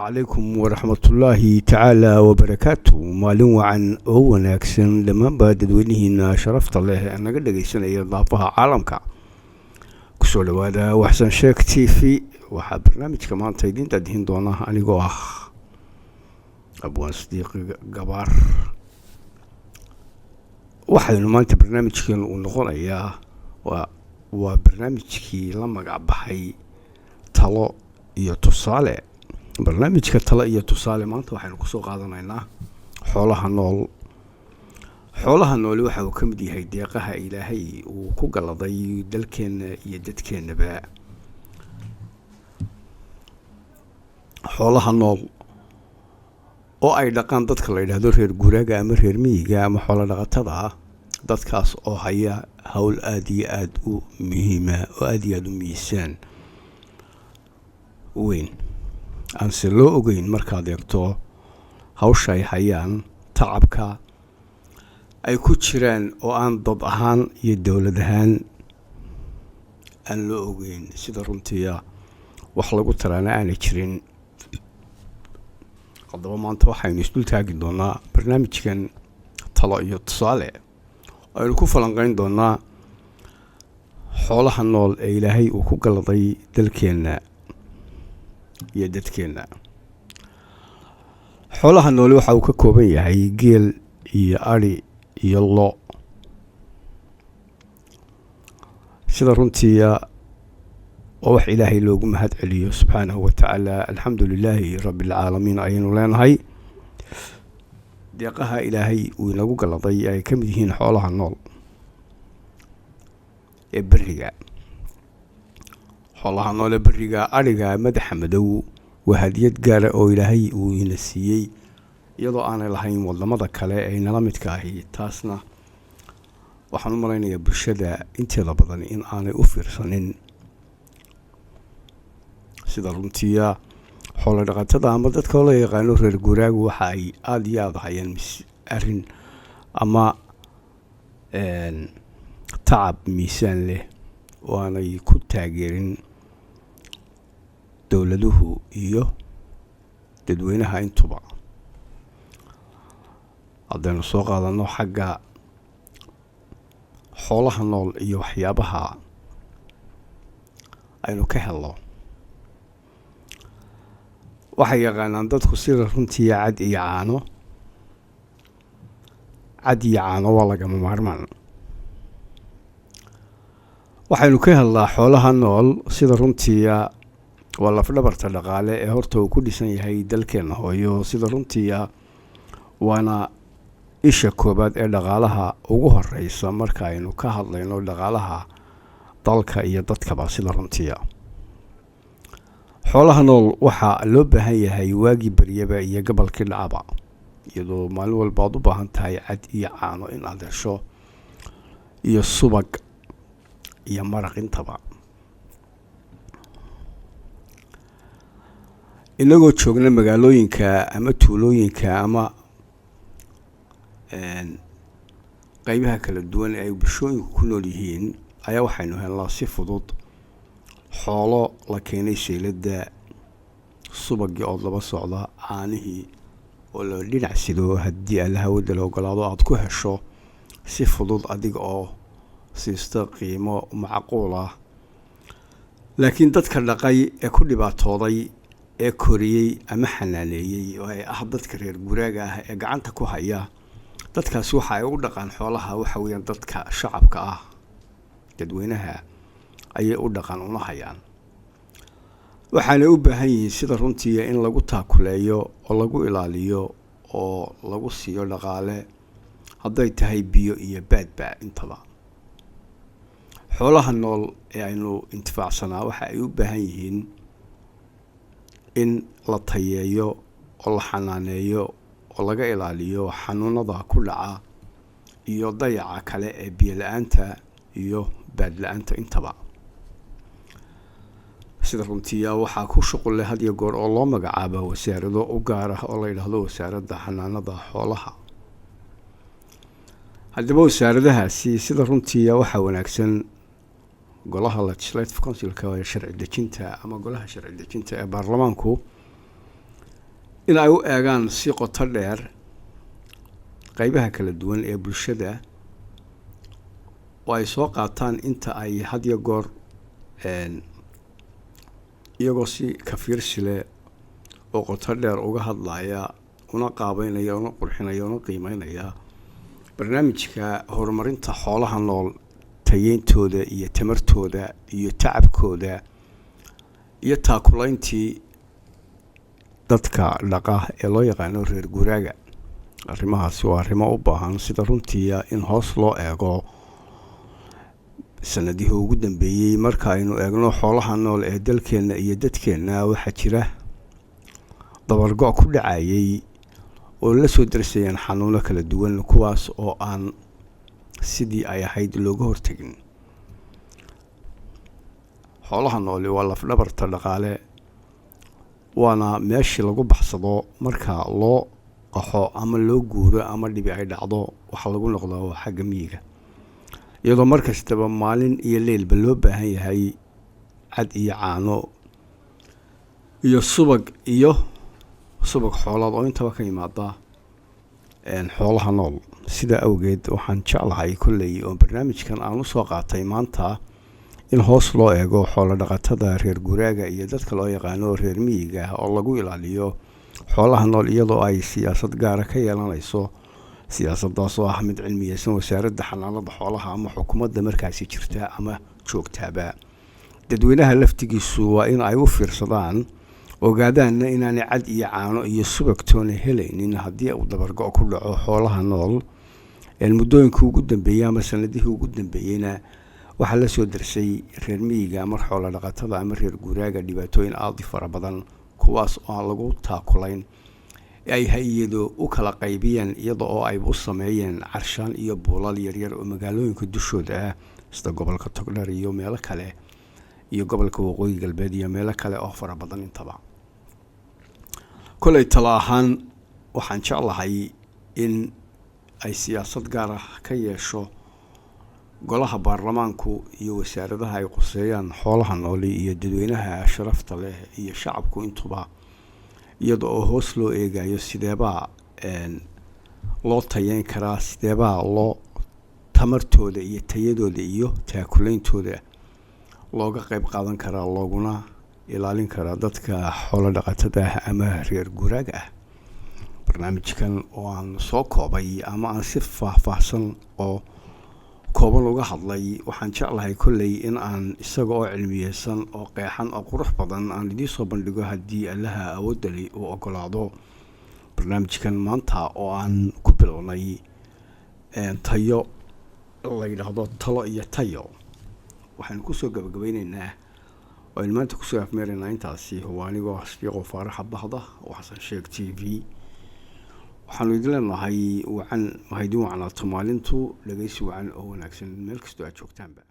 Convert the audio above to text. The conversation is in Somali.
عليكم ورحمة الله تعالى وبركاته. مالين وعن هو ناكسن لما بعد دوينهن شرفت الله أنا قد جيسنا يضافها عالمك كسول هذا وحسن شيكتي في وحاب برنامج كمان تيدين تدهين دونه أنا جواه أبو صديق جبار واحد ما أنت برنامج كان ونقول إياه وبرنامج كي لما قعد بحي تلو يتصالح barnaamijka talo iyo tusaale maanta waxaynu ku soo qaadanaynaa xoolaha nool. xoolaha nool waxa uu ka mid yahay deeqaha Ilaahay uu ku galaday dalkeena iyo dadkeenaba. xoolaha nool oo ay dhaqaan dadka la yiraahdo reer guuraaga ama reer miyiga ama xoolo dhaqatada dadkaas oo haya hawl aad iyo aad u muhiim ah oo aad iyo aad u miisaan weyn aan si loo ogeyn markaad eegto hawsha ay hayaan tacabka ay ku jiraan oo aan dad ahaan iyo dowlad ahaan aan loo ogeyn sida runtii wax lagu taraana aanay jirin. haddaba maanta waxaynu isdul taagi doonaa barnaamijkan talo iyo tusaale aynu ku falanqayn doonaa xoolaha nool ee Ilaahay uu ku galaday dalkeena iyo dadkeena. xoolaha nool waxa uu ka kooban yahay geel iyo ari iyo lo. sida runtii oo wax Ilaahay loogu mahad celiyo subhanahu wa ta'ala. alxamdulilaahi rabbil caalamiin ayaynu leenahay. deeqaha Ilaahay uu inagu galaday ay ka mid yihiin xoolaha nool ee bariga. xoolaha nool ee bariga ariga madaxa madow waa hadiyad gaar ah oo Ilaahay uu ina siiyay iyadoo aanay lahayn wadamada kale ee nala midka ahi. taasna waxaan u maleynayaa bulshada inteeda badan in aanay u fiirsanin. sida runtii xoolo dhaqatada ama dadka la yaqaano reer guuraagu waxa ay aad iyo aad hayaan arrin ama tacab miisaan leh oo aanay ku taageerin dowladuhu iyo dadweynaha intuba. haddaynu soo qaadano xagga xoolaha nool iyo waxyaabaha aynu ka helno, waxay yaqaanaan dadku sida runtii cad iyo caano. cad iyo caano waa lagama maarmaan. waxaynu ka helnaa xoolaha nool sida runtii waa lafdhabarta dhaqaale ee horta uu ku dhisan yahay dalkeena hooyo. sida runtii waana isha koobaad ee dhaqaalaha ugu horeysa marka aynu ka hadlayno dhaqaalaha dalka iyo dadkaba. sida runtii xoolaha nool waxa loo baahan yahay waagi bariyaba iyo gobolkii dhacaba, iyadoo maalin walba aad u baahan tahay cad iyo caano in aad hesho iyo subag iyo maraq intaba. inagoo joogna magaalooyinka ama tuulooyinka ama qaybaha kala duwan ee ay bulshooyinku ku nool yihiin ayaa waxaynu helnaa si fudud xoolo la keenay seylada, subagii oo laba socda, caanihii oo la dhinac sido haddii Allaha wada la ogolaado aad ku hesho si fudud adiga oo siista qiimo macquul ah. laakiin dadka dhaqay ee ku dhibaatooday ee koriyay ama xanaaneeyay oo ay dadka reer guuraaga ah ee gacanta ku haya, dadkaas waxa ay u dhaqaan xoolaha waxa weeyaan dadka shacabka ah, dadweynaha ayay u dhaqan una hayaan. waxaana u baahan yihiin sida runtii in lagu taakuleeyo oo lagu ilaaliyo oo lagu siiyo dhaqaale hadday tahay biyo iyo baadba intaba. xoolaha nool ee aynu intifaacsanaa waxa ay u baahan yihiin in la tayeeyo oo la xanaaneeyo oo laga ilaaliyo xanuunada ku dhaca iyo dayaca kale ee biyo la'aanta iyo baad la'aanta intaba. sida runtii waxaa ku shuqul leh had iyo goor oo loo magacaabo wasaarado u gaar ah oo la yiraahdo wasaaradda xanaanada xoolaha. haddaba wasaaradahaasi sida runtii waxaa wanaagsan golaha legislative councilka ee sharci dejinta ama golaha sharci dejinta ee baarlamaanku in ay u eegaan si qoto dheer qaybaha kala duwan ee bulshada oo ay soo qaataan inta ay had iyo goor iyagoo si kafiirsi leh oo qoto dheer uga hadlaya una qaabeynaya una qurxinaya una qiimeynaya barnaamijka horumarinta xoolaha nool tayeyntooda iyo tamartooda iyo tacabkooda iyo taakulayntii dadka dhaqa ee loo yaqaano reer guuraaga. arrimahaasi waa arrimo u baahan sida runtii in hoos loo eego sanadihii ugu dambeeyey. marka aynu eegno xoolaha nool ee dalkeenna iyo dadkeenna waxaa jira dabargo' ku dhacayay oo la soo darsayeen xanuuno kala duwan kuwaas oo aan sidii ay ahayd looga hortagin. xoolaha nooli waa lafdhabarta dhaqaale, waana meeshii lagu baxsado marka loo qaxo ama loo guuro ama dhibi ay dhacdo waxa lagu noqdo xagga miyiga, iyadoo mar kastaba maalin iyo leylba loo baahan yahay cad iyo caano iyo subag xoolaad oo intaba ka yimaada xoolaha nool. sidaa awgeed waxaan jeclahay kolley oo barnaamijkan aan u soo qaatay maanta in hoos loo eego xoolo dhaqatada reer guuraaga iyo dadka loo yaqaano reer miyiga oo lagu ilaaliyo xoolaha nool iyadoo ay siyaasad gaara ka yeelanayso. siyaasaddaas oo ah mid cilmiyeysan wasaaradda xanaanada xoolaha ama xukuumadda markaasi jirta ama joogtaaba. dadweynaha laftigiisu waa in ay u fiirsadaan ogaadaanna inaanay cad iyo caano iyo subagtoona helaynin haddii uu dabargo' ku dhaco xoolaha nool. muddooyinkii ugu dambeeyey ama sanadihii ugu dambeeyeyna waxaa la soo darsay reer miyiga ama xoolo dhaqatada ama reer guuraaga dhibaatooyin aad u fara badan kuwaas oo aan lagu taakulayn ay hay-ado u kala qaybiyeen iyada oo ay u sameeyeen carshaan iyo buulal yaryar oo magaalooyinka dushooda ah sida gobolka togdheer iyo meelo kale iyo gobolka waqooyi galbeed iyo meelo kale oo fara badan intaba. koley talo ahaan waxaan jeclahay in ay siyaasad gaar ah ka yeesho golaha baarlamaanku iyo wasaaradaha ay quseeyaan xoolaha nooli iyo dadweynaha sharafta leh iyo shacabku intuba, iyada oo hoos loo eegayo sideebaa loo tayeyn karaa, sideebaa loo tamartooda iyo tayadooda iyo taakulaintooda looga qayb qaadan karaa, looguna ilaalin karaa dadka xoolo dhaqatada ah ama reer guuraaga ah. barnaamijkan oo aan soo koobay ama aan si faahfaahsan oo kooban uga hadlay waxaan jeclahay kolley in aan isaga oo cilmiyeysan oo qeexan oo qurux badan aan idiin soo bandhigo haddii allaha awoodali uu ogolaado. barnaamijkan maanta oo aan ku bilownay tayo la yidhaahdo talo iyo tayo waxaanu kusoo gabagabeyneynaa oo aynu maanta kusoo afmeeraynaa intaasi. waa anigoo Asfiiqo Faaraxa Bahda oo Xasan Sheekh TV. waxaanu idin leenahay wacan mahadin wacnaato maalintu dhageysi wacan oo wanaagsan meel kastoo aad joogtaanba.